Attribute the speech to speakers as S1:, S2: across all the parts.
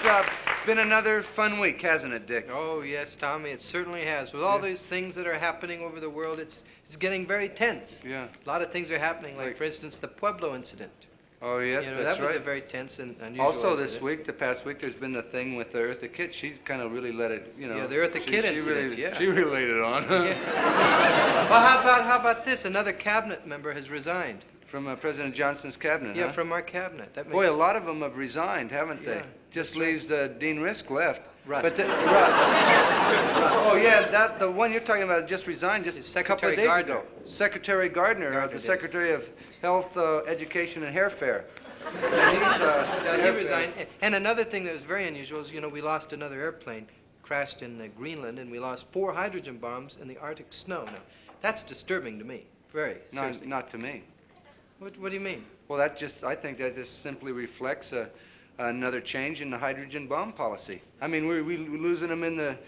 S1: it's been another fun week, hasn't it, Dick?
S2: Oh, yes, Tommy, it certainly has. With all these things that are happening over the world, it's getting very tense.
S1: Yeah.
S2: A lot of things are happening, like, for instance, the Pueblo incident.
S1: Oh, yes,
S2: You know,
S1: that's
S2: that was
S1: right.
S2: a very tense and unusual
S1: Also,
S2: incident.
S1: the past week, there's been the thing with the Eartha Kitt. She kind of really let it, you know.
S2: Yeah, the Eartha Kitt incident,
S1: really,
S2: yeah.
S1: She really laid it on.
S2: Yeah. Well, how about this? Another cabinet member has resigned.
S1: From President Johnson's cabinet,
S2: Yeah,
S1: huh?
S2: from our cabinet. That makes
S1: Boy, a lot of them have resigned, haven't they?
S2: Yeah,
S1: Just
S2: that's right.
S1: leaves Dean Risk left.
S2: Rust.
S1: But Rust. Oh, yeah, the one you're talking about just resigned just a couple of days ago. Secretary Gardner, the
S2: did.
S1: Secretary of Health, Education, and Hair Fair.
S2: He resigned. And another thing that was very unusual is, you know, we lost another airplane, crashed in Greenland, and we lost 4 hydrogen bombs in the Arctic snow. Now, that's disturbing to me, very seriously.
S1: Not to me.
S2: What do you mean?
S1: Well, I think that just simply reflects another change in the hydrogen bomb policy. I mean, we're losing them in the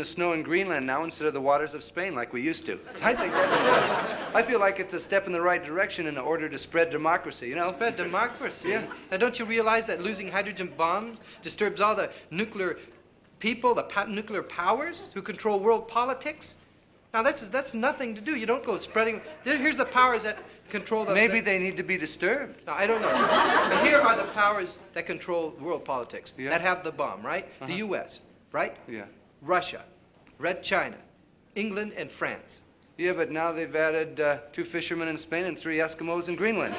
S1: snow in Greenland now instead of the waters of Spain like we used to. I think that's good. I feel like it's a step in the right direction in order to spread democracy, you know?
S2: Spread democracy?
S1: Yeah.
S2: Now, don't you realize that losing hydrogen bombs disturbs all the nuclear people, the nuclear powers who control world politics? Now, that's nothing to do. You don't go spreading. Here's the powers that control the...
S1: Maybe they need to be disturbed.
S2: No, I don't know. But here are the powers that control world politics,
S1: Yeah.
S2: that have the bomb, right? The U.S., right?
S1: Yeah.
S2: Russia, Red China, England, and France.
S1: Yeah, but now they've added 2 fishermen in Spain and 3 Eskimos in Greenland.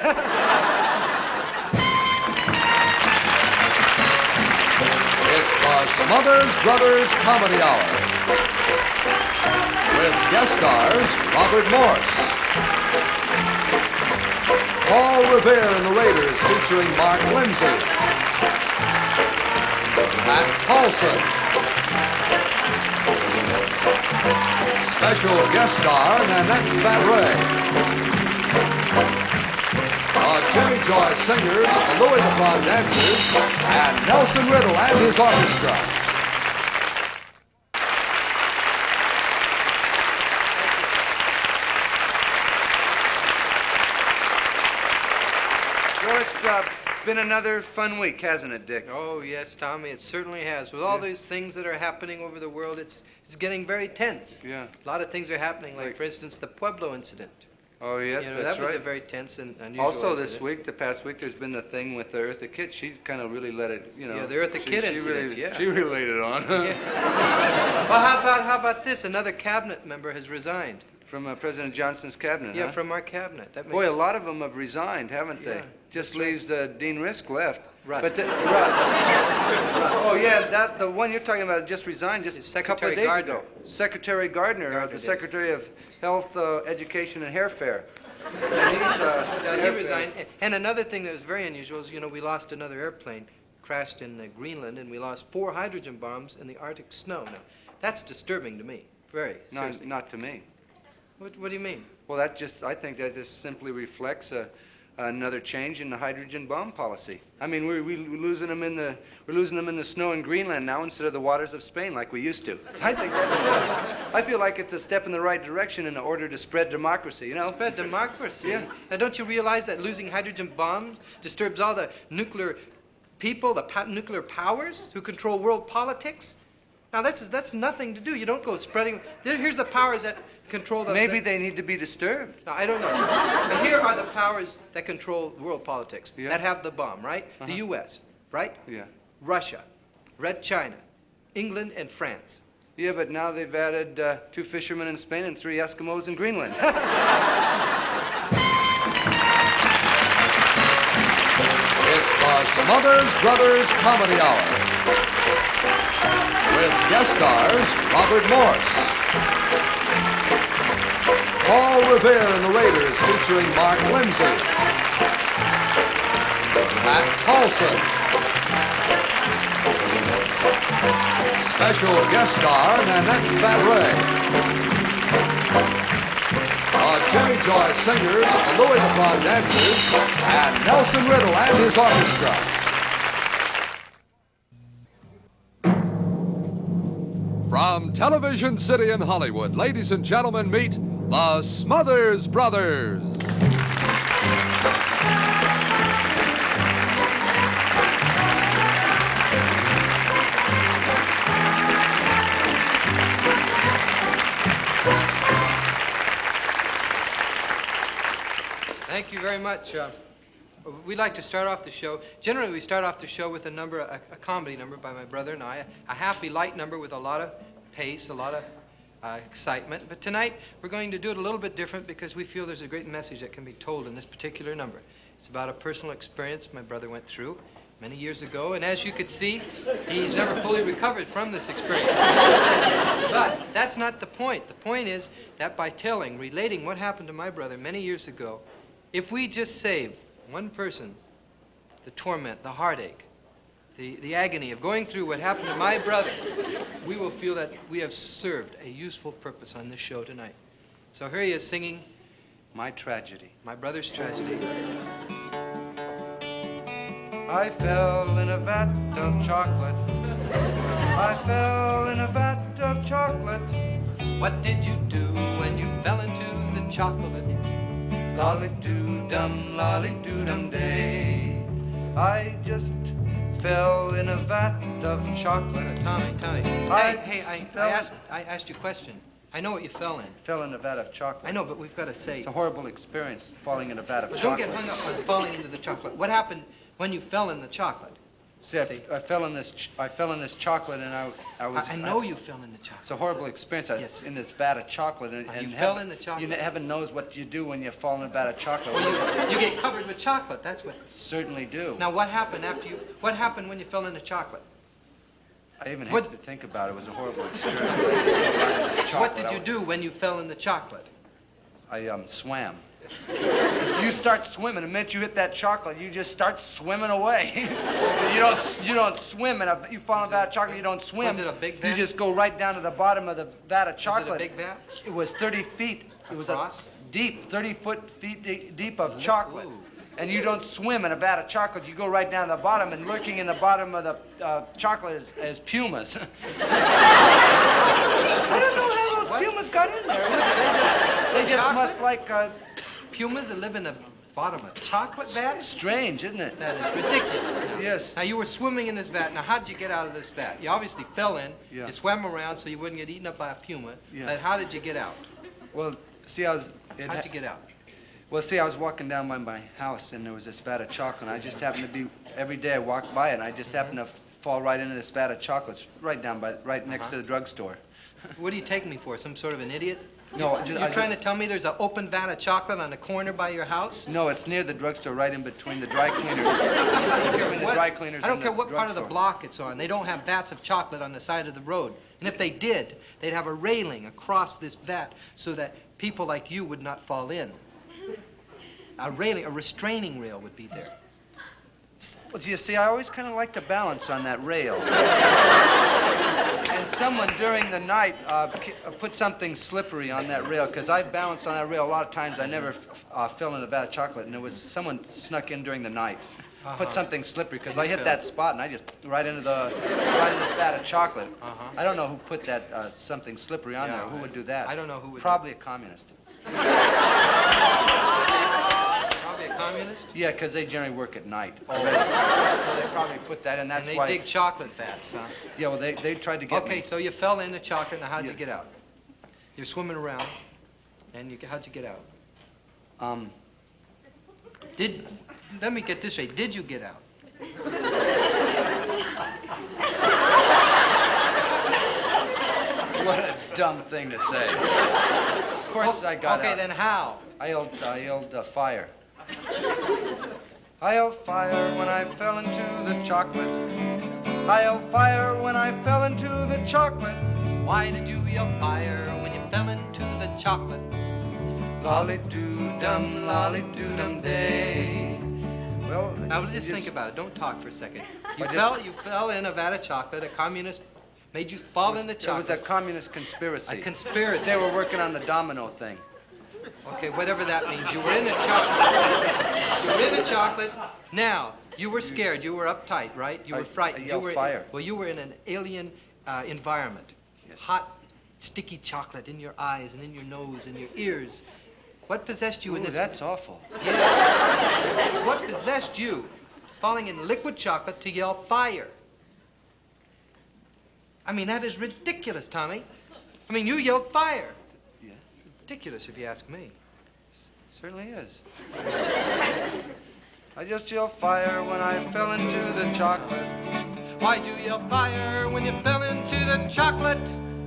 S3: It's the Smothers Brothers Comedy Hour with guest stars Robert Morse, Paul Revere and the Raiders featuring Mark Lindsay, Pat Paulson, special guest star Nanette Fabray, Jimmy Joy Singers, the Louis Vuitton Dancers, and Nelson Riddle and his orchestra.
S1: Well, it's been another fun week, hasn't it, Dick?
S2: Oh, yes, Tommy, it certainly has. With all these things that are happening over the world, it's getting very tense.
S1: Yeah.
S2: A lot of things are happening, like, for instance, the Pueblo incident.
S1: Oh, yes,
S2: You know,
S1: that's
S2: that was
S1: right.
S2: a very tense and unusual
S1: Also,
S2: incident.
S1: the past week, there's been the thing with the Eartha Kitt. She kind of really let it, you know.
S2: Yeah, the Eartha Kitt incident,
S1: really,
S2: yeah.
S1: She really laid it on.
S2: Yeah. Well, how about this? Another cabinet member has resigned.
S1: From President Johnson's cabinet,
S2: Yeah,
S1: huh?
S2: from our cabinet. That makes
S1: Boy, a lot of them have resigned, haven't they?
S2: Yeah,
S1: Just
S2: that's right.
S1: leaves Dean Risk left.
S2: Rust.
S1: But Rust. Oh, yeah, the one you're talking about just resigned just a couple of days
S2: Gardner.
S1: ago. Secretary Gardner, the
S2: did.
S1: Secretary of Health, Education, and Hair Fair.
S2: He resigned. And another thing that was very unusual is, you know, we lost another airplane, crashed in Greenland, and we lost 4 hydrogen bombs in the Arctic snow. Now, that's disturbing to me, very seriously.
S1: Not to me.
S2: What do you mean?
S1: Well, I think that just simply reflects another change in the hydrogen bomb policy. I mean, we're losing them in the snow in Greenland now instead of the waters of Spain like we used to. I think that's good. I feel like it's a step in the right direction in order to spread democracy, you know?
S2: Spread democracy?
S1: Yeah.
S2: Now, don't you realize that losing hydrogen bombs disturbs all the nuclear people, the nuclear powers who control world politics? Now, that's nothing to do. You don't go spreading. Here's the powers that control the...
S1: Maybe they need to be disturbed.
S2: No, I don't know. But here are the powers that control world politics,
S1: Yeah.
S2: that have the bomb, right? The U.S., right?
S1: Yeah.
S2: Russia, Red China, England, and France.
S1: Yeah, but now they've added 2 fishermen in Spain and 3 Eskimos in Greenland.
S3: It's the Smothers Brothers Comedy Hour with guest stars Robert Morse, Paul Revere and the Raiders featuring Mark Lindsay, Pat Paulson, special guest star Nanette Fabray, Jimmy Joy Singers, the Louis Vuitton Dancers, and Nelson Riddle and his orchestra. From Television City in Hollywood, ladies and gentlemen, meet the Smothers Brothers.
S2: Thank you very much. We like to start off the show. Generally, we start off the show with a comedy number by my brother and I, a happy, light number with a lot of pace, a lot of excitement. But tonight, we're going to do it a little bit different because we feel there's a great message that can be told in this particular number. It's about a personal experience my brother went through many years ago, and as you could see, he's never fully recovered from this experience. But that's not the point. The point is that by relating what happened to my brother many years ago, if we just save one person the torment, the heartache, the agony of going through what happened to my brother, we will feel that we have served a useful purpose on this show tonight. So here he is singing
S1: My Tragedy.
S2: my brother's tragedy.
S1: I fell in a vat of chocolate. I fell in a vat of chocolate.
S2: What did you do when you fell into the chocolate?
S1: Lolly-doo-dum day. I just fell in a vat of chocolate.
S2: Tommy. I asked you a question. I know what you fell in.
S1: Fell in a vat of chocolate.
S2: I know, but we've got to say.
S1: It's a horrible experience, falling in a vat of
S2: But
S1: chocolate.
S2: don't get hung up on falling into the chocolate. What happened when you fell in the chocolate?
S1: See, I fell in this chocolate, and I was.
S2: I know you fell in the chocolate.
S1: It's a horrible experience. I was in this vat of chocolate, and
S2: You fell in the chocolate.
S1: Heaven knows what you do when you fall in a vat of chocolate.
S2: Well, you get covered with chocolate. That's what.
S1: Certainly do.
S2: Now, what happened What happened when you fell in the chocolate?
S1: I even hate to think about it. It was a horrible experience.
S2: What did you do when you fell in the chocolate?
S1: I swam. You start swimming. The minute you hit that chocolate, you just start swimming away. you don't swim, and you fall in a vat of chocolate. You don't swim.
S2: Was it a big vat?
S1: You just go right down to the bottom of the vat of chocolate.
S2: Was it a big vat?
S1: It was 30 feet. It was
S2: Across?
S1: deep, 30-foot deep of chocolate.
S2: Ooh.
S1: And you don't swim in a vat of chocolate. You go right down to the bottom, and lurking in the bottom of the chocolate is pumas. I don't know how those pumas got in there. They just
S2: Chocolate?
S1: must like.
S2: Pumas that live in the bottom of chocolate vat?
S1: Strange, isn't it?
S2: That is ridiculous. Now.
S1: Yes.
S2: Now, you were swimming in this vat. Now, how did you get out of this vat? You obviously fell in.
S1: Yeah.
S2: You swam around so you wouldn't get eaten up by a puma.
S1: Yeah.
S2: But how did you get out?
S1: Well, see,
S2: How'd you get out?
S1: Well, see, I was walking down by my house, and there was this vat of chocolate. And I just happened to be, every day I walked by it, and I just happened to fall right into this vat of chocolates, right next to the drugstore.
S2: What do you take me for? Some sort of an idiot?
S1: No,
S2: You're trying to tell me there's an open vat of chocolate on the corner by your house?
S1: No, it's near the drugstore, right in between the dry cleaners. Between the dry cleaners
S2: I don't
S1: and
S2: care
S1: the
S2: what part of the
S1: drugstore.
S2: block it's on. They don't have vats of chocolate on the side of the road. And if they did, they'd have a railing across this vat so that people like you would not fall in. A railing, a restraining rail would be there.
S1: Well, you see, I always kind of like to balance on that rail. And someone during the night put something slippery on that rail, because I balanced on that rail a lot of times. I never fell in a vat of chocolate, and someone snuck in during the night. Put something slippery, because I hit that spot, and I just right into this vat of chocolate. I don't know who put that something slippery on there. Who would do that?
S2: I don't know who would.
S1: Probably a communist.
S2: Probably a communist?
S1: Yeah, because they generally work at night. So they probably put that in. That's
S2: And they
S1: why.
S2: dig chocolate vats, huh?
S1: Yeah, well, they tried to get me.
S2: Okay, so you fell in the chocolate. Now, how'd you
S1: Yeah.
S2: get out? You're swimming around, and how'd you get out? Let me get this straight. Did you get out?
S1: What a dumb thing to say. Of course I got out.
S2: Okay, then how?
S1: I yelled fire. I yelled fire when I fell into the chocolate. I yelled fire when I fell into the chocolate.
S2: Why did you yell fire when you fell into the chocolate?
S1: Lolly-doo-dum day. Well,
S2: Now, just think about it. Don't talk for a second. You
S1: I
S2: fell in a vat of chocolate. A communist made you fall in the
S1: It was
S2: chocolate.
S1: a communist conspiracy.
S2: A conspiracy.
S1: They were working on the domino thing.
S2: Okay, whatever that means. You were in the chocolate. You were in the chocolate. Now, you were scared. You were uptight, right? You were frightened.
S1: I yelled fire.
S2: Well, you were in an alien environment.
S1: Yes.
S2: Hot, sticky chocolate in your eyes and in your nose and your ears. What possessed you in
S1: Ooh,
S2: this?
S1: that's awful.
S2: Yeah. What possessed you, falling in liquid chocolate, to yell fire? I mean, that is ridiculous, Tommy. I mean, you yelled fire.
S1: Yeah.
S2: Ridiculous, if you ask me.
S1: Certainly is. I just yelled fire when I fell into the chocolate.
S2: Why'd you yell fire when you fell into the chocolate?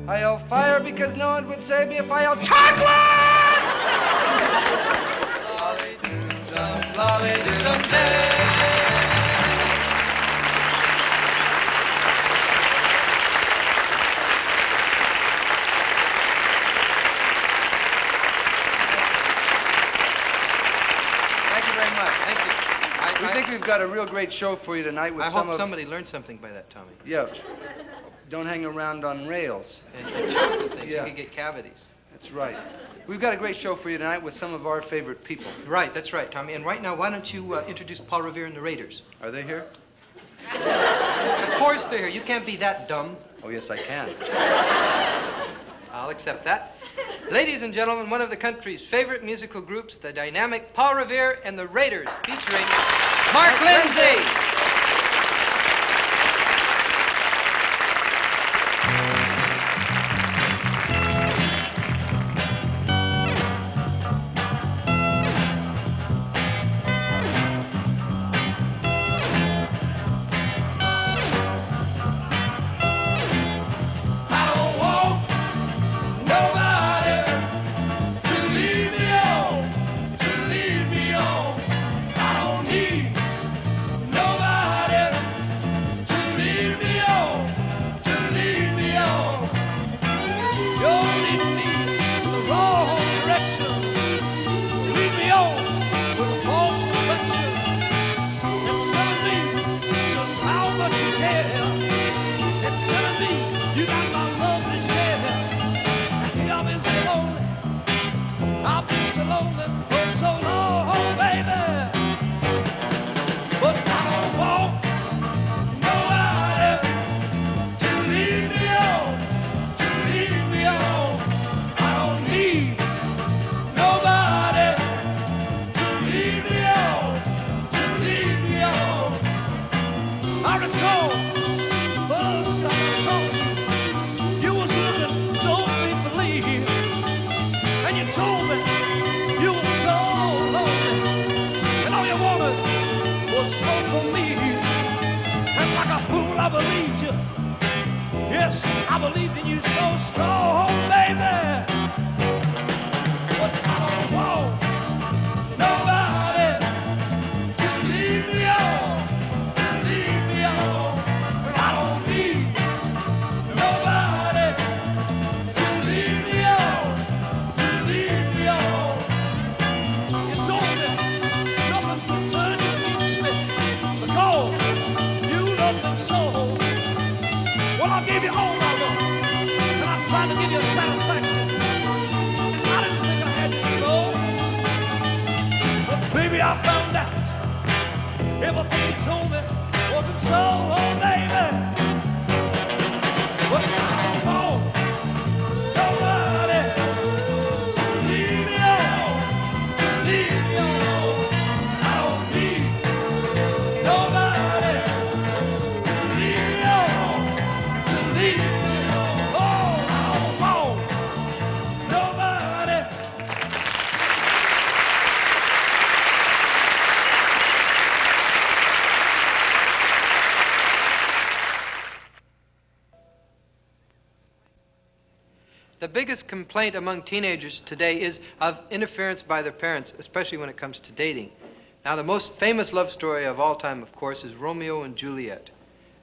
S1: I yelled fire because no one would save me if I yelled chocolate! Lolly-doo-dum, lolly-doo-dum day. Thank you very much.
S2: Thank you.
S1: We think we've got a real great show for you tonight with
S2: I
S1: some
S2: hope
S1: of...
S2: somebody learned something by that, Tommy.
S1: Yeah. Don't hang around on rails.
S2: And chocolate things,
S1: Yeah.
S2: you could get cavities.
S1: That's right. We've got a great show for you tonight with some of our favorite people.
S2: Right, that's right, Tommy. And right now, why don't you introduce Paul Revere and the Raiders?
S1: Are they here?
S2: Of course they're here. You can't be that dumb.
S1: Oh, yes, I can.
S2: I'll accept that. Ladies and gentlemen, one of the country's favorite musical groups, the dynamic Paul Revere and the Raiders, featuring Mark Lindsay. The biggest complaint among teenagers today is of interference by their parents, especially when it comes to dating. Now, the most famous love story of all time, of course, is Romeo and Juliet.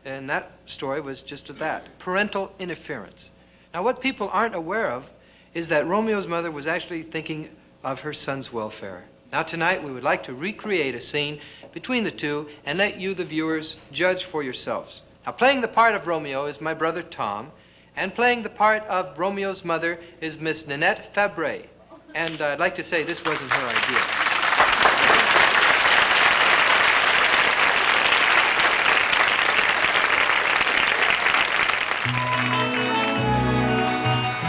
S2: And that story was just of that, parental interference. Now, what people aren't aware of is that Romeo's mother was actually thinking of her son's welfare. Now, tonight, we would like to recreate a scene between the two and let you, the viewers, judge for yourselves. Now, playing the part of Romeo is my brother Tom, and playing the part of Romeo's mother is Miss Nanette Fabray. And I'd like to say this wasn't her idea.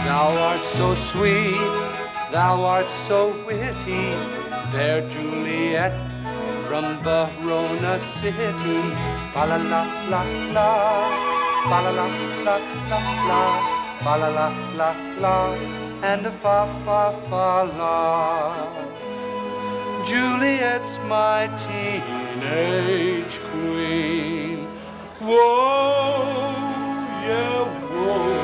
S4: Thou art so sweet, thou art so witty, fair Juliet from Verona city. Fa la la la la, fa la la la la la, fa la la la la, and a fa fa fa la. Juliet's my teenage queen. Whoa, yeah, whoa.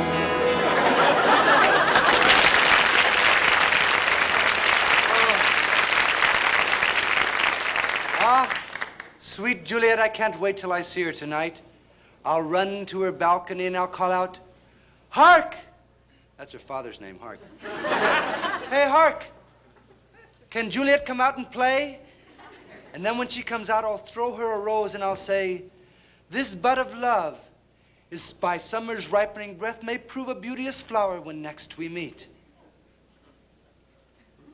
S1: Sweet Juliet, I can't wait till I see her tonight. I'll run to her balcony and I'll call out, Hark! That's her father's name, Hark. Hey, Hark! Can Juliet come out and play? And then when she comes out, I'll throw her a rose and I'll say, This bud of love is by summer's ripening breath may prove a beauteous flower when next we meet.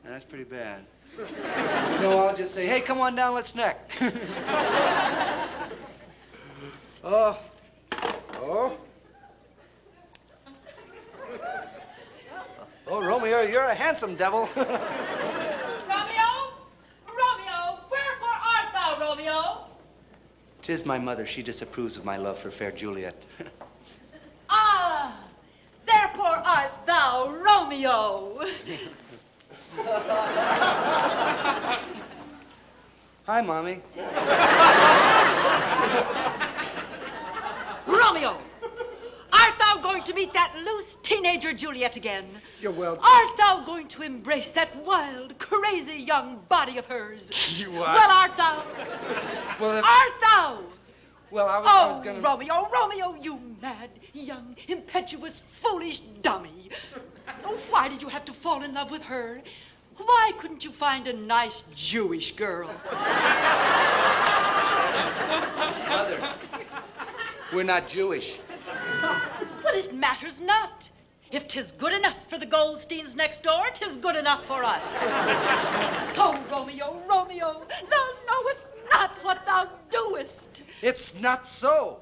S1: And that's pretty bad. No, I'll just say, hey, come on down, let's neck. Oh. Oh, Romeo, you're a handsome devil.
S5: Romeo? Romeo, wherefore art thou, Romeo?
S1: 'Tis my mother, she disapproves of my love for fair Juliet.
S5: Ah, therefore art thou, Romeo.
S1: Hi, Mommy.
S5: Romeo, art thou going to meet that loose teenager Juliet again?
S1: You're well.
S5: Art thou going to embrace that wild, crazy young body of hers?
S1: You are.
S5: Well, art thou?
S1: Well,
S5: Art thou?
S1: well, I
S5: Oh,
S1: was gonna...
S5: Romeo, Romeo, you mad, young, impetuous, foolish dummy. Oh, why did you have to fall in love with her? Why couldn't you find a nice Jewish girl?
S1: Mother, we're not Jewish.
S5: Well, it matters not. If 'tis good enough for the Goldsteins next door, 'tis good enough for us. Oh, Romeo, Romeo, thou knowest not what thou doest.
S1: It's not so.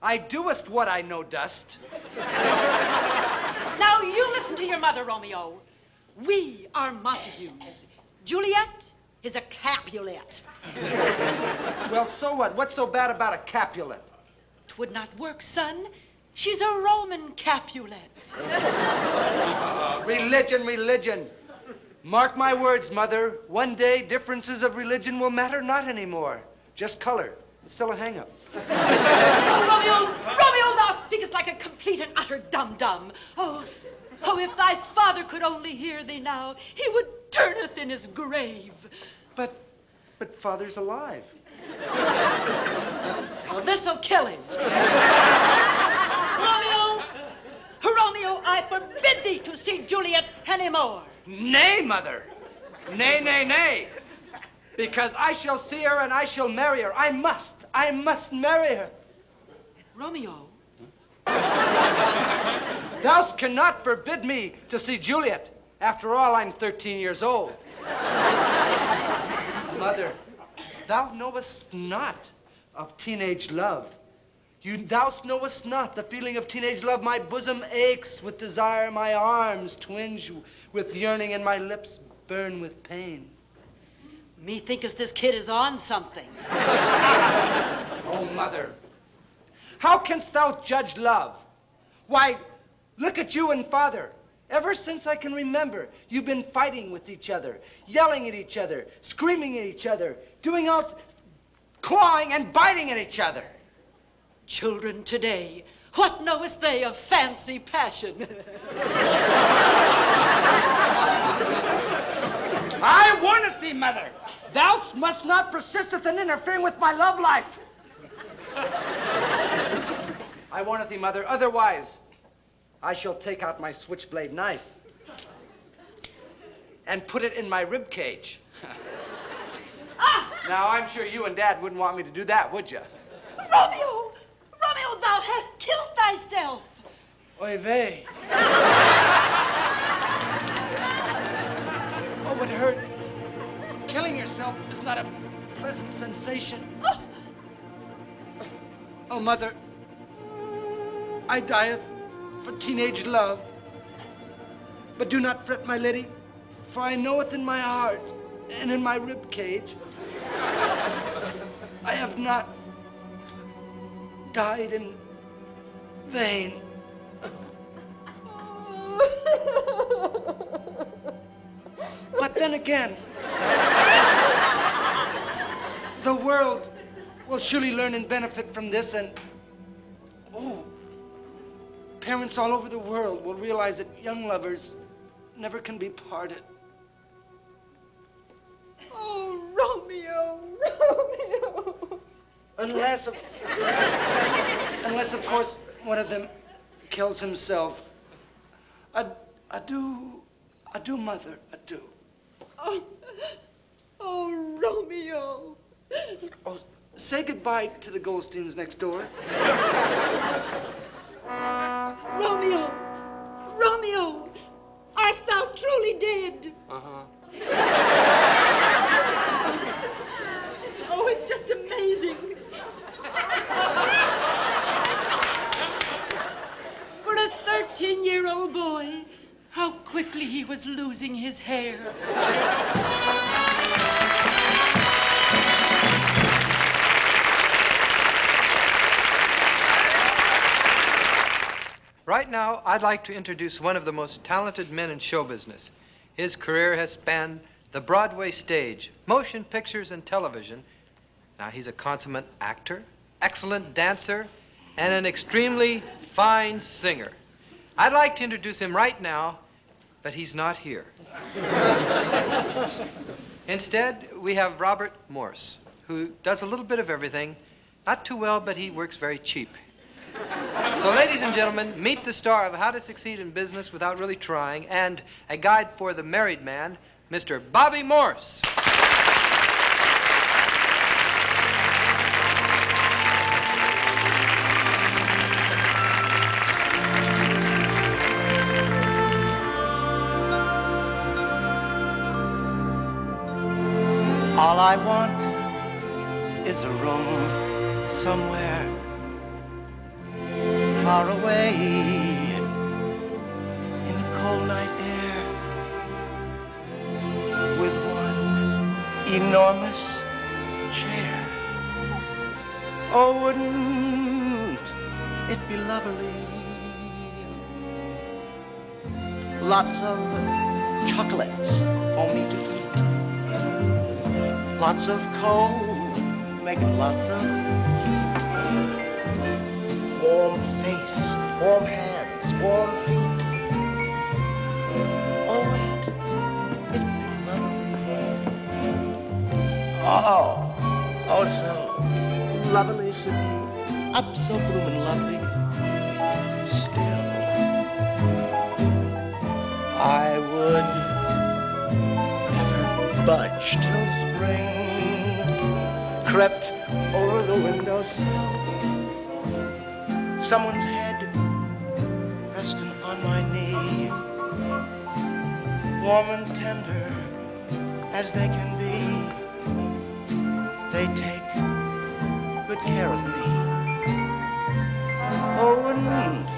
S1: I doest what I know dost.
S5: Now you listen to your mother, Romeo. We are Montagues. Juliet is a Capulet.
S1: Well, so what? What's so bad about a Capulet?
S5: 'Twould not work, son. She's a Roman Capulet.
S1: Religion, religion. Mark my words, Mother. One day, differences of religion will matter not anymore. Just color. It's still a hang-up.
S5: Oh, Romeo, Romeo, thou speakest like a complete and utter dum-dum. Oh, if thy father could only hear thee now, he would turneth in his grave.
S1: But Father's alive.
S5: Well, this'll kill him. Romeo, I forbid thee to see Juliet anymore.
S1: Nay, Mother. Nay, nay, nay. Because I shall see her and I shall marry her. I must marry her.
S5: Romeo?
S1: Thou cannot forbid me to see Juliet. After all, I'm 13 years old. Mother, thou knowest not of teenage love. Thou knowest not the feeling of teenage love. My bosom aches with desire, my arms twinge with yearning, and my lips burn with pain.
S5: Methinkest this kid is on something.
S1: Oh, Mother, how canst thou judge love? Why, look at you and Father. Ever since I can remember, you've been fighting with each other, yelling at each other, screaming at each other, doing all, clawing and biting at each other.
S5: Children today, what knowest they of fancy passion?
S1: I warneth thee, Mother. Thou must not persisteth in interfering with my love life. I warneth thee, Mother, otherwise I shall take out my switchblade knife and put it in my rib cage. Now, I'm sure you and Dad wouldn't want me to do that, would you?
S5: Romeo! Romeo, thou hast killed thyself!
S1: Oy vey. Oh, it hurts. Killing yourself is not a pleasant sensation. Oh, Mother, I dieth for teenage love. But do not fret, my lady, for I knoweth in my heart and in my rib cage I have not died in vain. But then again, The world will surely learn and benefit from this, and parents all over the world will realize that young lovers never can be parted.
S5: Oh, Romeo, Romeo.
S1: Unless, of course, one of them kills himself. Adieu, mother, adieu.
S5: Oh, Romeo.
S1: Oh, say goodbye to the Goldsteins next door.
S5: Romeo, Romeo, art thou truly dead?
S1: Uh-huh.
S5: Oh, it's just amazing. For a 13-year-old boy, how quickly he was losing his hair.
S2: Right now, I'd like to introduce one of the most talented men in show business. His career has spanned the Broadway stage, motion pictures, and television. Now, he's a consummate actor, excellent dancer, and an extremely fine singer. I'd like to introduce him right now, but he's not here. Instead, we have Robert Morse, who does a little bit of everything. Not too well, but he works very cheap. So, ladies and gentlemen, meet the star of How to Succeed in Business Without Really Trying and a guide for the married man, Mr. Bobby Morse.
S6: All I want is a room somewhere far away in the cold night air with one enormous chair. Oh, wouldn't it be lovely? Lots of chocolates for me to eat. Lots of coal, making lots of heat. Warm face, warm hands, warm feet. Oh, wait, it'd be lovely. Oh, so lovely, sitting up so bloomin' lovely. Still, I would never budge till spring crept over the windowsill. Someone's head resting on my knee, warm and tender as they can be. They take good care of me. Oh, wouldn't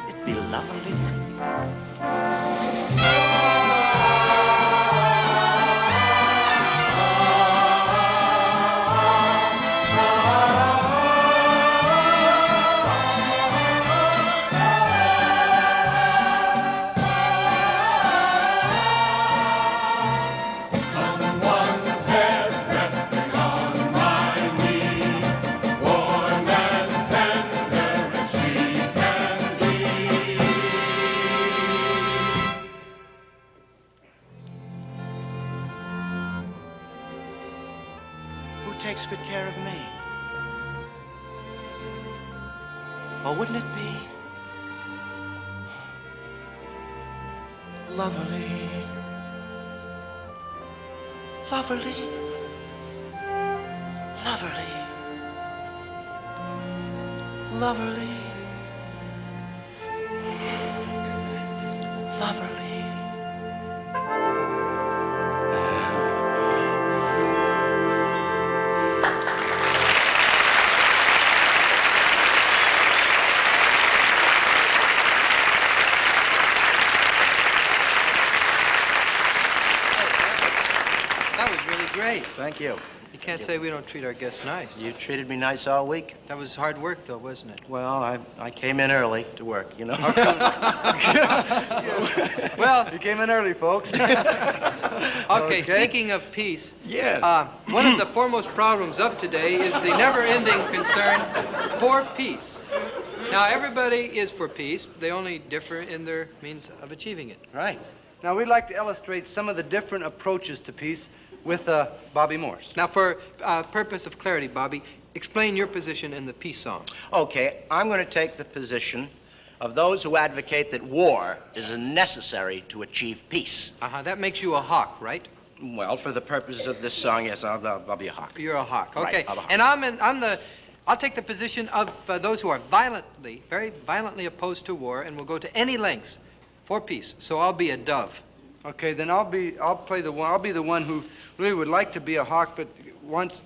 S6: it be lovely? Takes good care of me. Or wouldn't it be lovely, lovely, lovely, lovely, lovely.
S2: That was really great.
S6: Thank you.
S2: You can't say we don't treat our guests nice.
S6: You treated me nice all week.
S2: That was hard work, though, wasn't it?
S6: Well, I came in early to work, you know.
S1: Well, you came in early, folks.
S2: Okay, speaking of peace,
S6: Yes.
S2: one of the foremost problems of today is the never-ending concern for peace. Now, everybody is for peace. They only differ in their means of achieving it.
S6: Right.
S1: Now, we'd like to illustrate some of the different approaches to peace with Bobby Morse.
S2: Now, for purpose of clarity, Bobby, explain your position in the peace song.
S6: Okay, I'm going to take the position of those who advocate that war is necessary to achieve peace.
S2: That makes you a hawk, right?
S6: Well, for the purposes of this song, yes, I'll be a hawk.
S2: You're a hawk.
S6: Right,
S2: Okay.
S6: I'm a hawk.
S2: And I'll take the position of those who are very violently opposed to war and will go to any lengths for peace. So I'll be a dove.
S1: Okay, then I'll be the one who really would like to be a hawk, but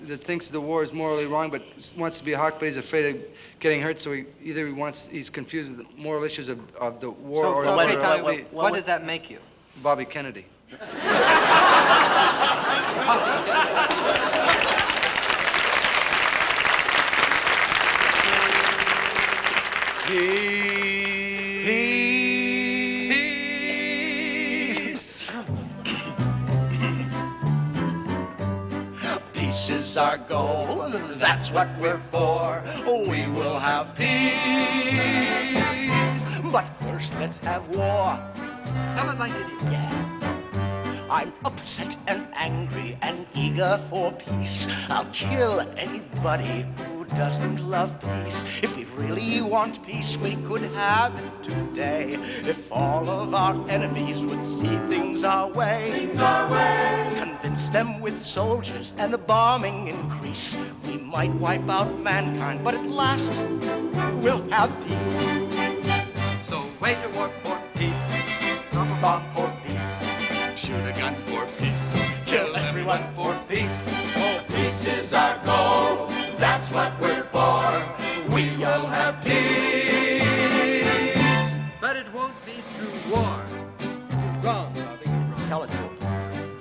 S1: that thinks the war is morally wrong, but wants to be a hawk, but he's afraid of getting hurt, so he's confused with the moral issues of the war
S2: So,
S1: or
S2: okay, Tommy,
S6: wait,
S2: what does that make you?
S1: Bobby Kennedy.
S6: Peace. Peace is our goal, that's what we're for. We will have peace. But first, let's have war.
S2: Tell it like it is.
S6: Yeah. I'm upset and angry and eager for peace. I'll kill anybody who doesn't love peace. If we really want peace, we could have it today. If all of our enemies would see things our way. Convince them with soldiers and a bombing increase. We might wipe out mankind, but at last we'll have peace.
S2: So wage a war for peace.
S6: Drop a bomb for peace.
S3: Shoot a gun for peace.
S6: Kill everyone for peace.
S3: Oh, peace is our goal. That's what we're for. We will have peace.
S2: But it won't be through war. Wrong, Bobby. Wrong.
S6: Tell it to him.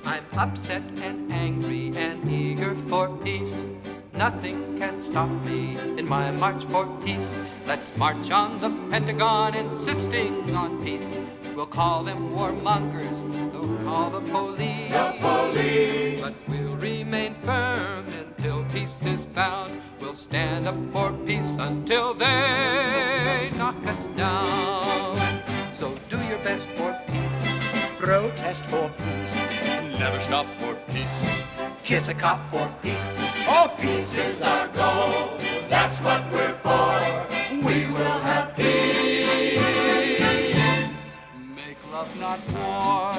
S2: I'm upset and angry and eager for peace. Nothing can stop me in my march for peace. Let's march on the Pentagon insisting on peace. We'll call them warmongers, they'll call the police. But we'll remain firm until peace is found. We'll stand up for peace until they knock us down. So do your best for peace.
S6: Protest for peace.
S3: Never stop for peace.
S6: Kiss a cop for peace.
S3: Oh, peace is our goal. That's what we're for. We will have peace.
S1: Make love, not war.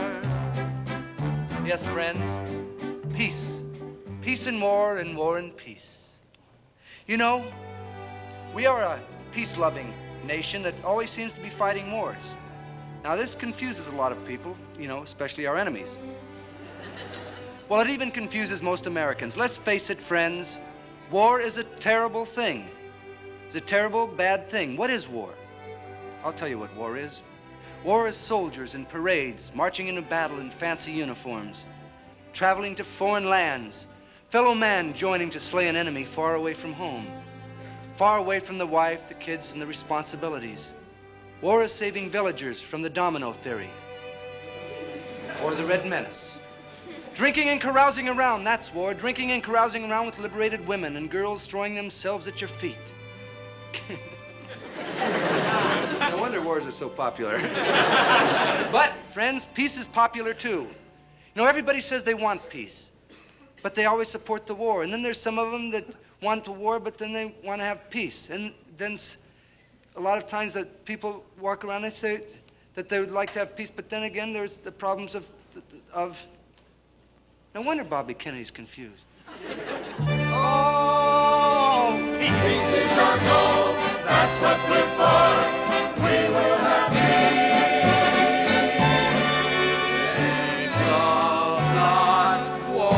S1: Yes, friends, peace. Peace and war and peace. You know, we are a peace-loving nation that always seems to be fighting wars. Now, this confuses a lot of people, especially our enemies. Well, it even confuses most Americans. Let's face it, friends, war is a terrible thing. It's a terrible, bad thing. What is war? I'll tell you what war is. War is soldiers in parades, marching into battle in fancy uniforms, traveling to foreign lands, fellow man joining to slay an enemy far away from home, far away from the wife, the kids, and the responsibilities. War is saving villagers from the domino theory or the Red Menace. Drinking and carousing around, that's war. Drinking and carousing around with liberated women and girls throwing themselves at your feet. No wonder wars are so popular. But, friends, peace is popular too. Everybody says they want peace, but they always support the war. And then there's some of them that want the war, but then they want to have peace. And then a lot of times that people walk around and say that they would like to have peace, but then again, there's the problems of no wonder Bobby Kennedy's confused.
S6: Oh, peace.
S3: Peace is our goal. That's what we're for. We will have peace.
S6: Make love, not war.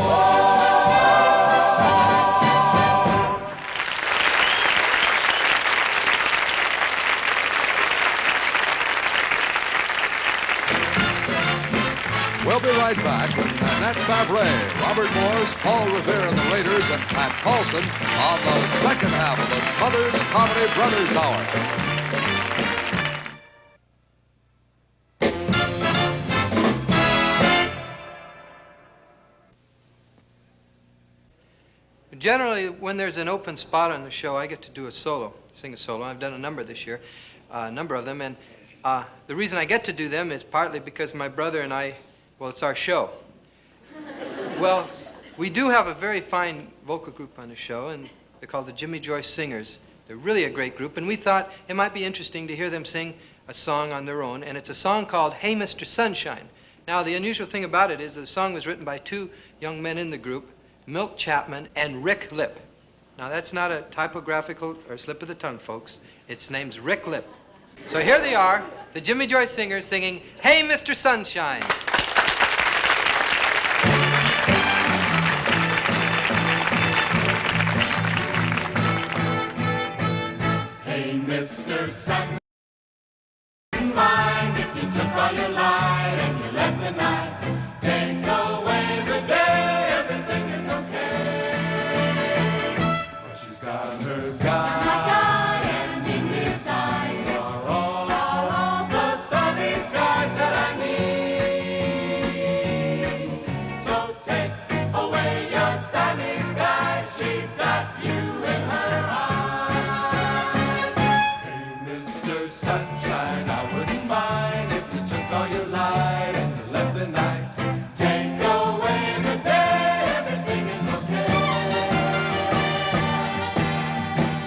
S7: We'll be right back with Nanette Fabray, Robert Morse, Paul Revere and the Raiders, and Pat Paulson on the second half of the Smothers Comedy Brothers Hour.
S2: Generally, when there's an open spot on the show, I get to do a solo, sing a solo. I've done a number this year, a number of them, and the reason I get to do them is partly because my brother and I, well, it's our show. Well, we do have a very fine vocal group on the show, and they're called the Jimmy Joyce Singers. They're really a great group, and we thought it might be interesting to hear them sing a song on their own, and it's a song called Hey, Mr. Sunshine. Now, the unusual thing about it is that the song was written by two young men in the group, Milt Chapman and Rick Lip. Now, that's not a typographical or slip of the tongue, folks. Its name's Rick Lip. So here they are, the Jimmy Joyce Singers singing, Hey, Mr. Sunshine.
S3: Hey, Mr. Sunshine, mind if you took all your light and you left the night. Take away the day, everything is okay. But she's got her guy. My God, and in his eyes are all the sunny skies that I need. So take away your sunny skies, she's got you in her eyes. Hey, Mr. Sunshine, I wouldn't mind if you took all your light and you left the night. Take away the day, everything is okay.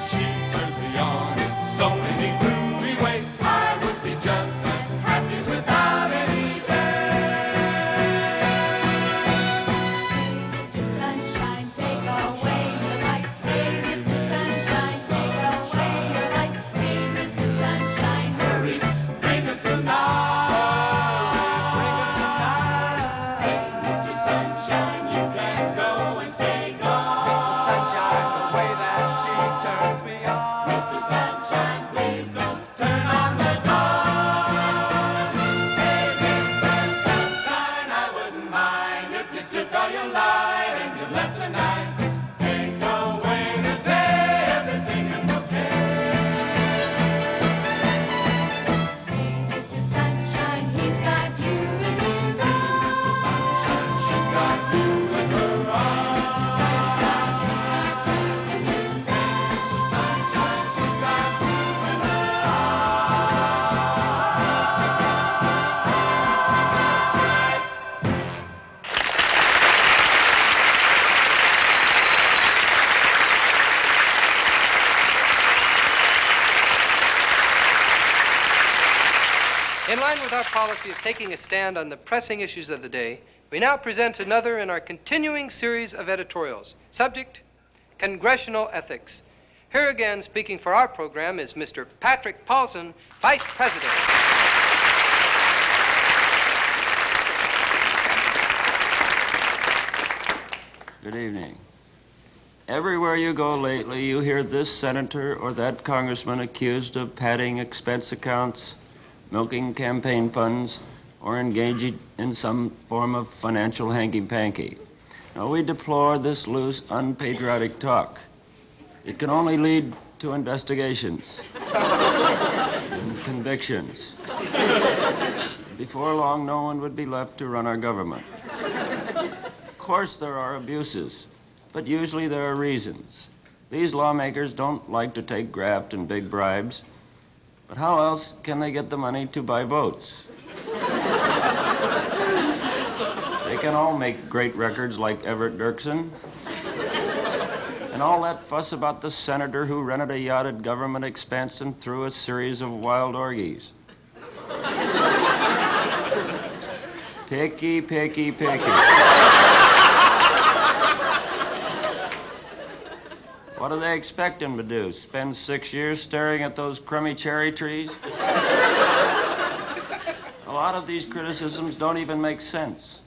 S3: She turns me on in so many groovy ways. I would be just as happy without any day.
S8: Mr. Sunshine, take away your light. Hey, Mr. Sunshine, take away your light. Hey, Mr. Sunshine, hurry,
S3: Bring us the night. Bring us the night. Hey, Mr. Sunshine, you can go and say gone. Mr. Sunshine, the way that she turns me on. Mr. Sunshine, please don't turn on the dawn. Hey, Mr. Sunshine, I wouldn't mind if you took all your light and you left the night. Take away the day, everything is okay.
S8: Mr. Sunshine, he's got you in his arms.
S3: Sunshine, she's got you in her arms. Sunshine, she's got you in her
S2: In line with our policy of taking a stand on the pressing issues of the day, we now present another in our continuing series of editorials. Subject, Congressional Ethics. Here again, speaking for our program, is Mr. Patrick Paulson, Vice President.
S9: Good evening. Everywhere you go lately, you hear this senator or that congressman accused of padding expense accounts, milking campaign funds, or engaging in some form of financial hanky-panky. Now, we deplore this loose, unpatriotic talk. It can only lead to investigations and convictions. Before long, no one would be left to run our government. Of course, there are abuses, but usually there are reasons. These lawmakers don't like to take graft and big bribes, but how else can they get the money to buy votes? They can all make great records like Everett Dirksen. And all that fuss about the senator who rented a yacht at government expense and threw a series of wild orgies. Picky, picky, picky. What do they expect him to do? Spend 6 years staring at those crummy cherry trees? A lot of these criticisms don't even make sense.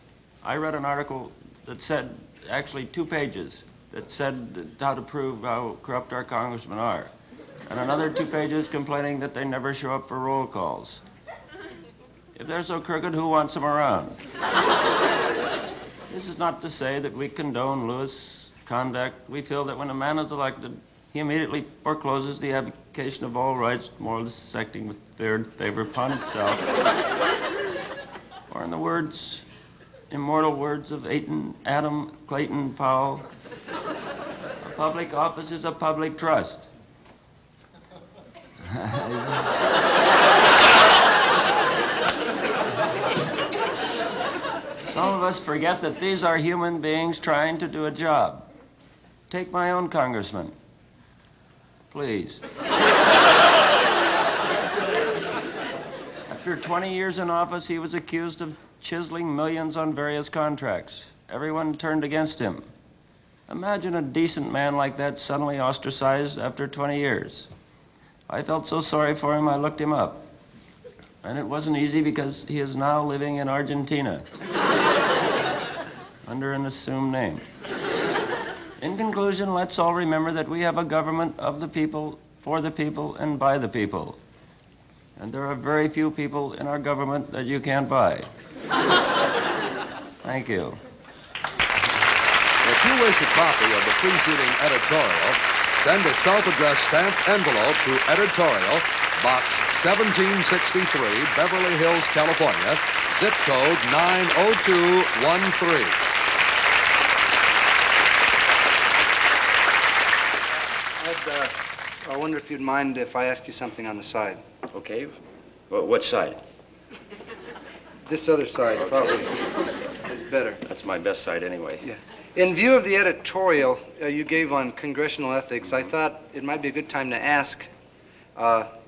S9: I read an article that said, actually 2 pages, that said how to prove how corrupt our congressmen are. And another 2 pages complaining that they never show up for roll calls. If they're so crooked, who wants them around? This is not to say that we condone Lewis' conduct. We feel that when a man is elected, he immediately forecloses the abdication of all rights, more or less acting with favor upon itself. Or in the immortal words of Adam Clayton Powell, a public office is a public trust. Some of us forget that these are human beings trying to do a job. Take my own congressman. Please. After 20 years in office, he was accused of chiseling millions on various contracts. Everyone turned against him. Imagine a decent man like that suddenly ostracized after 20 years. I felt so sorry for him, I looked him up. And it wasn't easy because he is now living in Argentina under an assumed name. In conclusion, let's all remember that we have a government of the people, for the people, and by the people. And there are very few people in our government that you can't buy. Thank you.
S7: If you wish a copy of the preceding editorial, send a self-addressed stamped envelope to editorial, Box 1763, Beverly Hills, California, zip code 90213.
S1: I wonder if you'd mind if I ask you something on the side.
S10: Okay. Well, what side?
S1: This other side probably is better.
S10: That's my best side anyway.
S1: Yeah. In view of the editorial you gave on congressional ethics, I thought it might be a good time to ask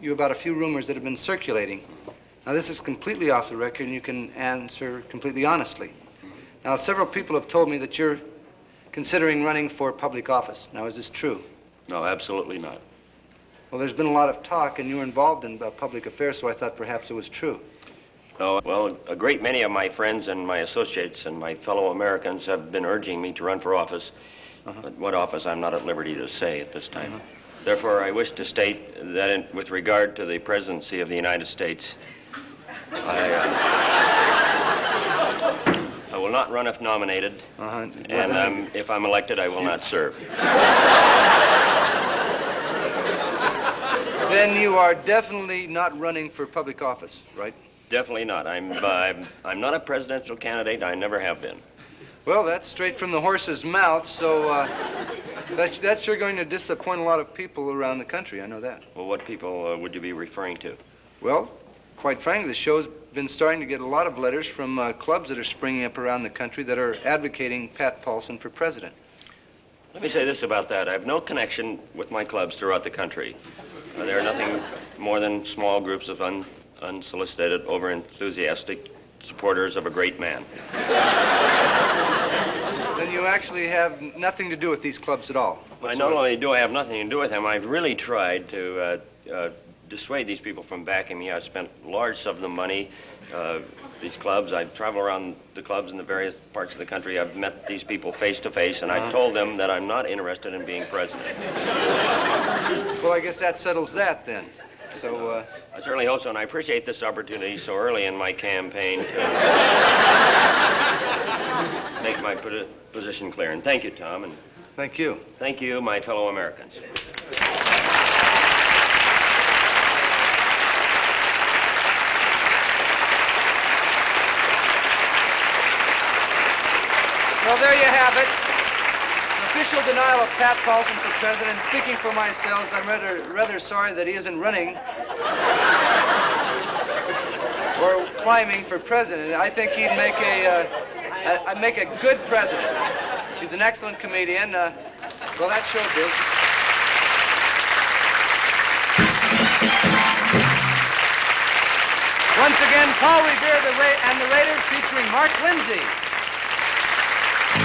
S1: you about a few rumors that have been circulating. Now, this is completely off the record, and you can answer completely honestly. Now, several people have told me that you're considering running for public office. Now, is this true?
S10: No, absolutely not.
S1: Well, there's been a lot of talk, and you were involved in public affairs, so I thought perhaps it was true.
S10: No, well, a great many of my friends and my associates and my fellow Americans have been urging me to run for office. But what office, I'm not at liberty to say at this time. Therefore, I wish to state that with regard to the presidency of the United States, I will not run if nominated, and if I'm elected, I will not serve.
S1: Then you are definitely not running for public office, right?
S10: Definitely not. I'm not a presidential candidate. I never have been.
S1: Well, that's straight from the horse's mouth, so that's sure going to disappoint a lot of people around the country. I know that.
S10: Well, what people would you be referring to?
S1: Well, quite frankly, the show's been starting to get a lot of letters from clubs that are springing up around the country that are advocating Pat Paulson for president.
S10: Let me say this about that. I have no connection with my clubs throughout the country. They're nothing more than small groups of unsolicited, over-enthusiastic supporters of a great man.
S1: Then you actually have nothing to do with these clubs at all?
S10: Not only do I have nothing to do with them, I've really tried to dissuade these people from backing me. I've spent large sums of money, these clubs. I've traveled around the clubs in the various parts of the country. I've met these people face to face, and I've told them that I'm not interested in being president.
S1: Well, I guess that settles that then. So,
S10: I certainly hope so, and I appreciate this opportunity so early in my campaign to make my position clear. And thank you, Tom. And
S1: thank you.
S10: Thank you, my fellow Americans.
S1: Well, there you have it. An official denial of Pat Paulson for president. Speaking for myself, I'm rather sorry that he isn't running or climbing for president. I think he'd make a good president. He's an excellent comedian. Well, that's showbiz. Once again, Paul Revere and the Raiders featuring Mark Lindsay.
S3: I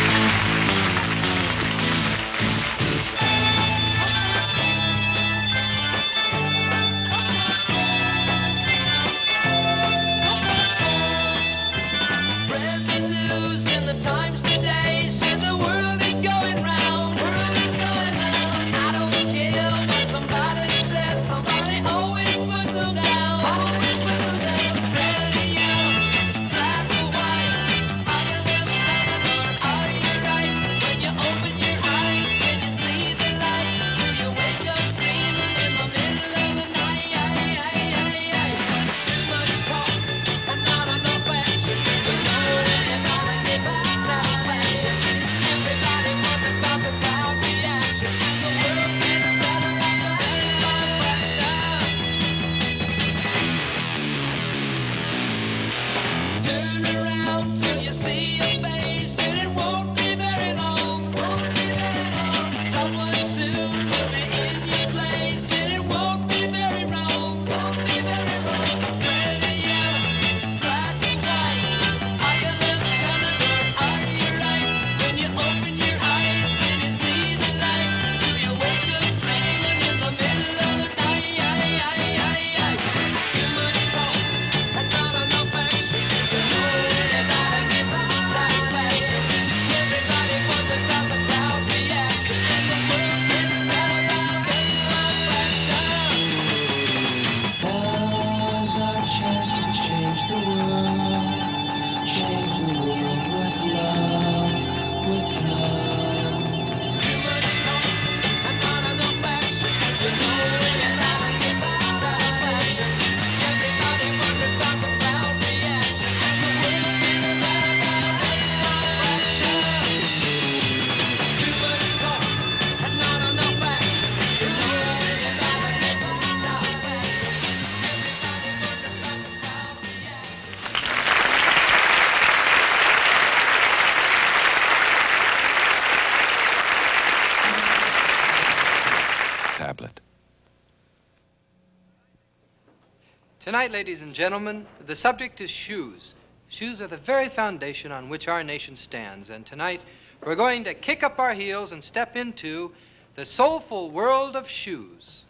S2: Tonight, ladies and gentlemen, the subject is shoes. Shoes are the very foundation on which our nation stands. And tonight, we're going to kick up our heels and step into the soulful world of shoes.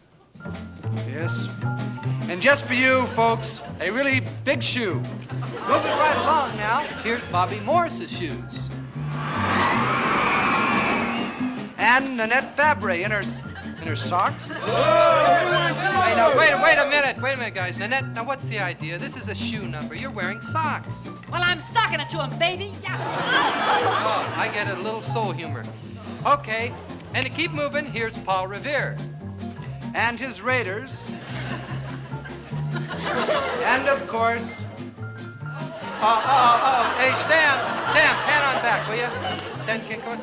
S1: Yes. And just for you, folks, a really big shoe.
S2: Moving right along now, here's Bobby Morse's shoes.
S1: And Nanette Fabray in her socks.
S2: Hey, now, wait a minute, guys. Nanette, now what's the idea? This is a shoe number. You're wearing socks.
S5: Well, I'm socking it to him, baby.
S2: Oh, I get it, a little soul humor. Okay, and to keep moving, here's Paul Revere.
S1: And his Raiders. And of course,
S2: Hey, Sam, pan on back, will you? Sam, kick on.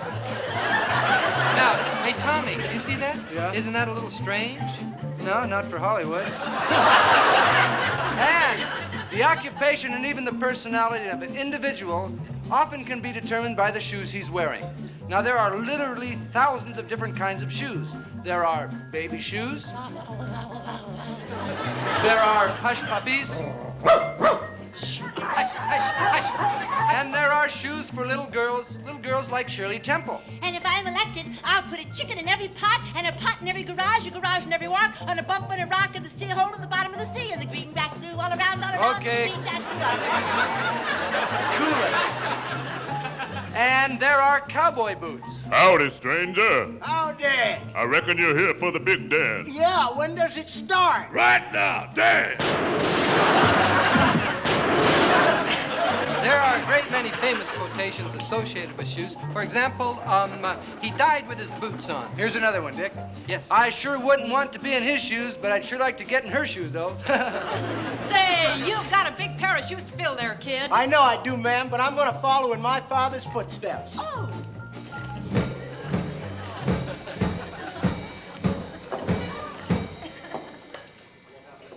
S2: Now, hey, Tommy, did you see that?
S1: Yeah.
S2: Isn't that a little strange?
S1: no, not for Hollywood. And the occupation and even the personality of an individual often can be determined by the shoes he's wearing. Now, there are literally thousands of different kinds of shoes. There are baby shoes. There are hush puppies.
S2: Hush, hush.
S1: And there are shoes for little girls like Shirley Temple.
S8: And if I'm elected, I'll put a chicken in every pot, and a pot in every garage, a garage in every walk, on a bump and a rock, and the sea hole in the bottom of the sea, and the green grass blue all around,
S1: Okay.
S8: the green grass blue all around.
S1: Cool it. And there are cowboy boots.
S11: Howdy, stranger.
S6: Howdy.
S11: I reckon you're here for the big dance.
S6: Yeah, when does it start?
S11: Right now, dance!
S2: There are a great many famous quotations associated with shoes. For example, he died with his boots on.
S1: Here's another one, Dick.
S2: Yes.
S1: I sure wouldn't want to be in his shoes, but I'd sure like to get in her shoes, though.
S5: Say, you've got a big pair of shoes to fill there, kid.
S6: I know I do, ma'am, but I'm going to follow in my father's footsteps.
S5: Oh.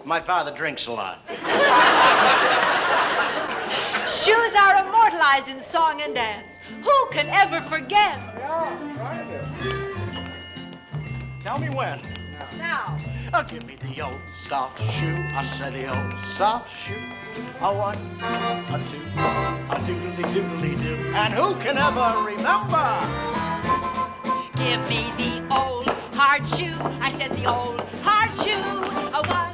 S6: My father drinks a lot.
S5: Shoes are immortalized in song and dance. Who can ever forget?
S6: Tell me when.
S5: Now.
S6: Give me the old soft shoe. I said the old soft shoe. A one, a two, a doodly-doodly-doo. And who can ever remember?
S5: Give me the old hard shoe. I said the old hard shoe. A one,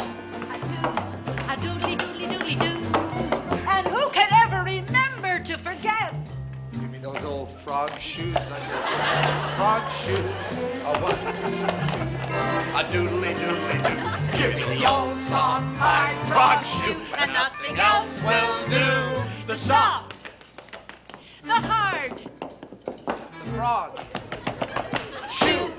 S5: a two, a doodly-doodly-doodly-doo. And who can ever remember to forget?
S1: Give me those old frog shoes. I said, frog shoe. A one. A doodly-doodly-doo. Give me the old soft, hard frog shoe.
S5: And nothing else will do.
S6: The soft.
S5: The hard
S2: The frog.
S5: shoe.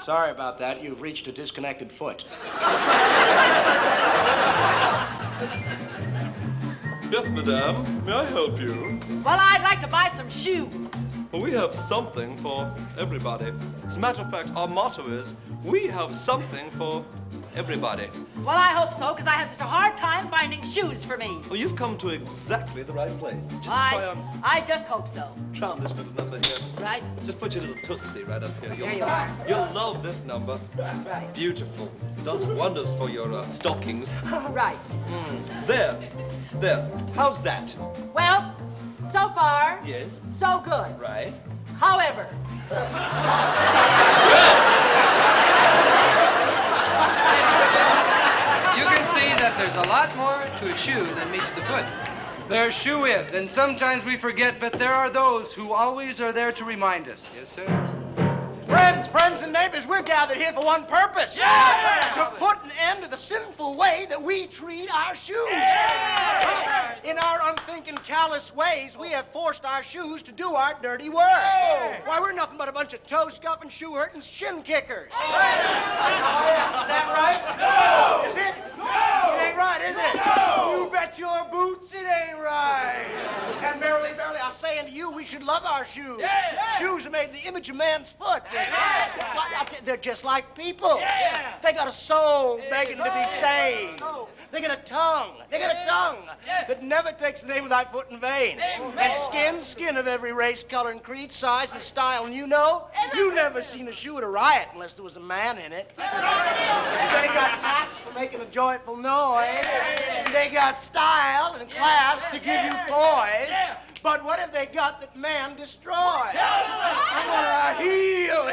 S6: Sorry about that. You've reached a disconnected foot.
S12: Yes, madame. May I help you?
S5: Well, I'd like to buy some shoes.
S12: Well, we have something for everybody. As a matter of fact, our motto is, we have something for everybody.
S5: Well, I hope so, because I have such a hard time finding shoes for me.
S12: Well, you've come to exactly the right place. Just try on
S5: I just hope so.
S12: this little number here.
S5: Right?
S12: Just put your little tootsie right up here.
S5: There you are.
S12: You'll love this number.
S5: Right.
S12: Beautiful. Does wonders for your stockings.
S5: Right.
S12: There. How's that?
S5: Well, so far,
S12: Yes.
S5: so good.
S12: Right.
S5: However,
S2: You can see that there's a lot more to a shoe than meets the foot.
S1: There shoe is, and sometimes we forget, but there are those who always are there to remind us.
S2: Yes, sir.
S6: Friend Friends and neighbors, we're gathered here for one purpose.
S3: Yeah!
S6: To put an end to the sinful way that we treat our shoes.
S3: Yeah!
S6: In our unthinking, callous ways, we have forced our shoes to do our dirty work. Why, we're nothing but a bunch of toe-scuffing, shoe-hurting shin kickers. Yes, is that right?
S3: No!
S6: Is it?
S3: No!
S6: It ain't right, is it?
S3: No!
S6: You bet your boots it ain't right. And verily, verily, I say unto you, we should love our shoes.
S3: Yeah!
S6: Shoes are made in the image of man's foot. They're just like people.
S3: Yeah!
S6: They got a soul begging to be saved. They got a tongue. They got a tongue that never takes the name of thy foot in vain. And skin of every race, color, and creed, size, and style. And you know, you never seen a shoe at a riot unless there was a man in it. They got taps for making a joyful noise. They got style and class to give you poise. But what have they got that man destroys? I want to heal,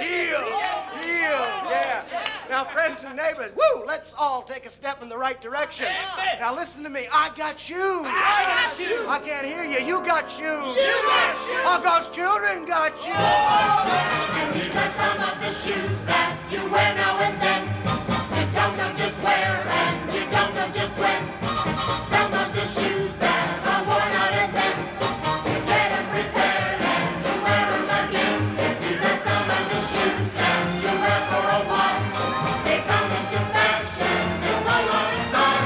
S6: yeah. Now, friends and neighbors, woo, let's all take a step in the right direction. Now, listen to me. I got shoes.
S3: I got shoes.
S6: I can't hear you. You got shoes.
S3: You got shoes.
S6: All God's children got shoes.
S8: And these are some of the shoes that you wear now and then. You don't know just where and you don't know just when. Some of the shoes that are worn out and then you get them repaired and you wear them again. Yes, these are some of the shoes that you wear for a while. They come into fashion, you know what it's not.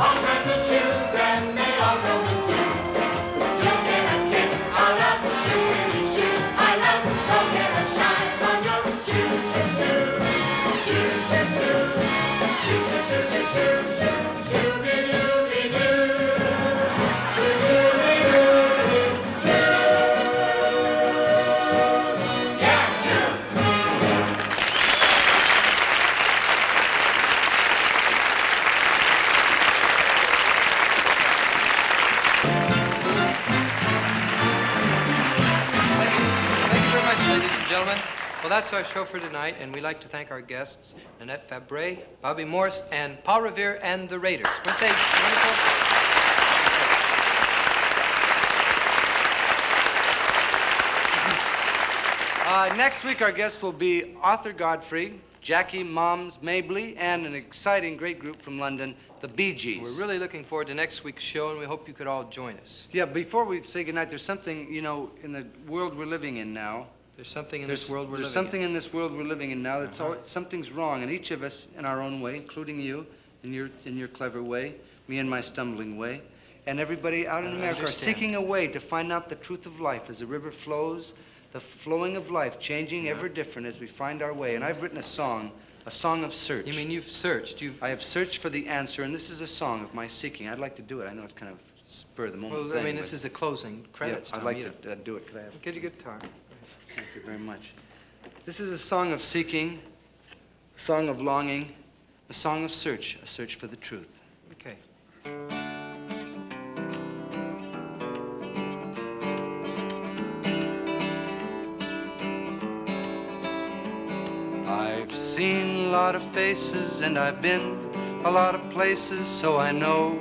S8: All kinds of shoes and they all go in twos. You get a kick out of Shoe City shoe. I love, go get a shine on your shoes, shoes, shoes. Shoes, shoes, shoes. Shoes, shoes, shoes, shoes, shoes, shoes. Shooby-dooby-doo. Shooby-dooby-doo. Shoes. Yeah, shoes.
S2: Thank you very much, ladies and gentlemen. Well, that's our show for tonight, and we'd like to thank our guests, Nanette Fabray, Bobby Morse, and Paul Revere and the Raiders. Weren't they wonderful?
S1: Next week, our guests will be Arthur Godfrey, Jackie Moms Mabley, and an exciting great group from London, the Bee Gees.
S2: We're really looking forward to next week's show, and we hope you could all join us.
S1: Yeah, before we say goodnight, there's something, in the world we're living in now.
S2: There's something in this world we're
S1: There's
S2: living
S1: something in this world we're living in now that's something's wrong, and each of us in our own way, including you, in your clever way, me in my stumbling way, and everybody out in America are
S2: understand.
S1: seeking a way to find out the truth of life as the river flows, the flowing of life, changing ever different as we find our way. And I've written a song of search.
S2: You mean you've searched?
S1: I have searched for the answer, and this is a song of my seeking. I'd like to do it. I know it's kind of spur of the moment
S2: Well,
S1: thing.
S2: I mean,
S1: but-
S2: this is the closing credits.
S1: Yeah, I'd
S2: Tom.
S1: like
S2: You
S1: to do it. Could I have?
S2: Get your guitar.
S1: Thank you very much. This is a song of seeking, a song of longing, a song of search, a search for the truth.
S2: Okay.
S1: I've seen a lot of faces and I've been a lot of places, so I know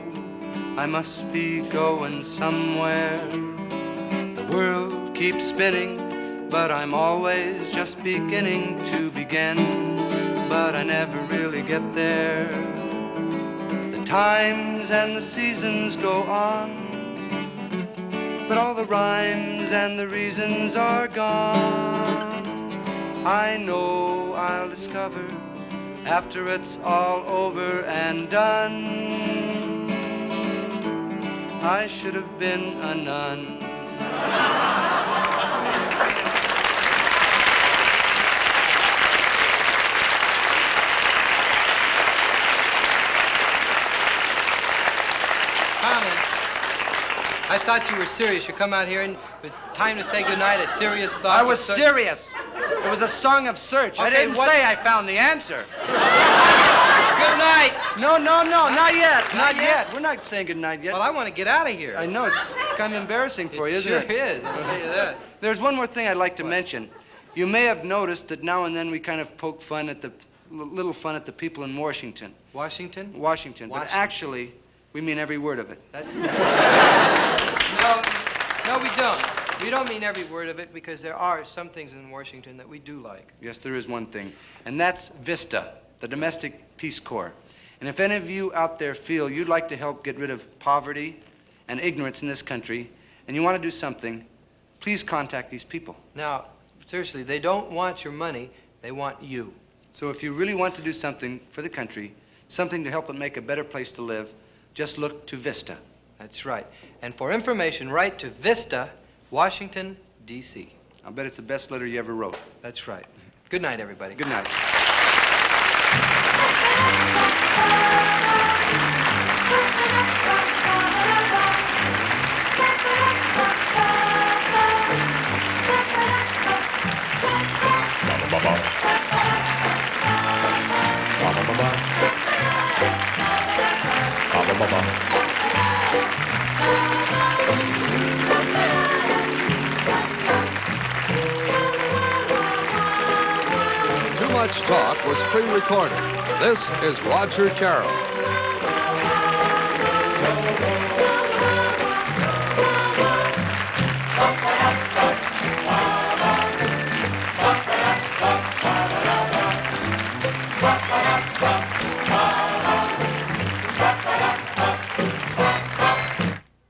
S1: I must be going somewhere. The world keeps spinning, but I'm always just beginning to begin, but I never really get there. The times and the seasons go on, but all the rhymes and the reasons are gone. I know I'll discover after it's all over and done, I should have been a nun.
S2: Connie, I thought you were serious. You come out here and with time to say goodnight, a serious thought.
S1: I was
S2: so-
S1: serious. It was a song of search. I
S2: Okay,
S1: didn't
S2: what-
S1: say I found the answer.
S2: Good night.
S1: No, not yet. Not yet. We're not saying good night yet.
S2: Well, I want to get out of here.
S1: I know, it's kind of embarrassing for you,
S2: It
S1: isn't
S2: sure
S1: it?
S2: is. I'll tell you that.
S1: There's one more thing I'd like to mention. You may have noticed that now and then we kind of poke fun at little fun at the people in Washington.
S2: Washington?
S1: Washington. But
S2: Washington.
S1: actually, we mean every word of it.
S2: No, we don't. We don't mean every word of it because there are some things in Washington that we do like.
S1: Yes, there is one thing, and that's VISTA, the Domestic Peace Corps. And if any of you out there feel you'd like to help get rid of poverty and ignorance in this country, and you want to do something, please contact these people.
S2: Now, seriously, they don't want your money, they want you.
S1: So if you really want to do something for the country, something to help it make a better place to live, just look to VISTA.
S2: That's right. And for information, write to Vista, Washington, D.C.
S1: I'll bet it's the best letter you ever wrote.
S2: That's right. Good night, everybody.
S1: Good night.
S7: Too Much Talk was pre-recorded. This is Roger Carroll.
S8: Ba-ba-da,